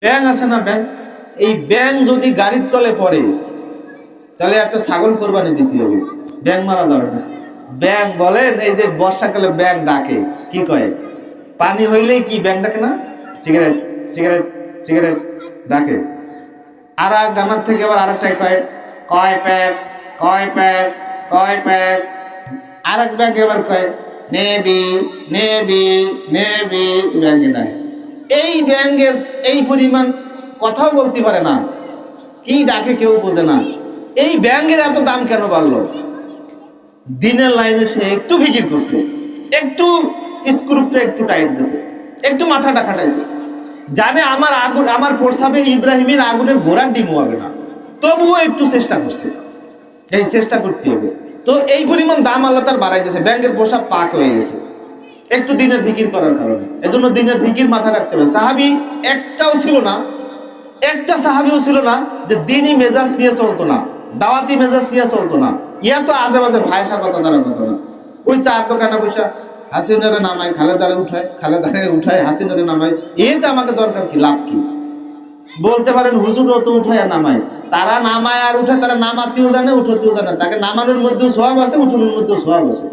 ব্যাঙ আছে না ব্যাঙ, এই ব্যাঙ যদি গাড়ির তলে পড়ে তাহলে একটা ছাগল কোরবানি দিতে হবে, ব্যাঙ মারা যাবে না। ব্যাঙ বলেন, এই যে বর্ষাকালে ব্যাঙ ডাকে, কি কয়, পানি হইলেই কি ব্যাঙ ডাকে না, সিগারেট সিগারেট সিগারেট ডাকে। আর এক গানার থেকে আবার আরেকটাই কয়, কয় প্যাক কয় প্যাক কয় প্যাক। আর এক ব্যাঙ এবার কয় নেবি নেবি নেবি, ব্যাঙে নাই। এই ব্যাঙের এই পরিমাণ কথাও বলতে পারে না, কি ডাকে কেউ বোঝে না। এই ব্যাঙের এত দাম কেন বাড়লো? দিনের লাইনে সে একটু ফিকির করছে, একটু স্ক্রুপটা একটু টাইট দিয়েছে, একটু মাথাটা খাটাইছে, জানে আমার আগুন, আমার প্রস্রাবে ইব্রাহিমের আগুনের গোড়ার ডিমও হবে না, তবুও একটু চেষ্টা করছে। এই চেষ্টা করতে হবে। তো এই পরিমাণ দাম আল্লাহ তার বাড়াই দিয়েছে, ব্যাঙের পোশাক পাক হয়ে গেছে একটু দিনের ফিকির করার কারণে। এজন্য দিনের ফিকির মাথায় রাখতে হবে। সাহাবি একটাও ছিল না, একটা সাহাবিও ছিল না যে দিনই মেজাজ নিয়ে চলতো না, দাওয়াতি মেজাজ নিয়ে চলতো না। ইয়া তো আজে বাজে ভাইসা কথা দ্বারা কথা না। ওই চার দোকানে বসে হাসিনারে নামায় খালেদারে উঠায়, খালেদারে উঠায় হাসিনারে নামায়, এতে আমাকে দরকার কি, লাভ কি? বলতে পারেন হুজুরও তো উঠায় আর নামায়, তারা নামায় আর উঠায়, তারা নামাতেও জানে উঠতেও জানে, তাকে নামানোর মধ্যেও সওয়াব আছে, উঠানোর মধ্যেও সওয়াব আছে।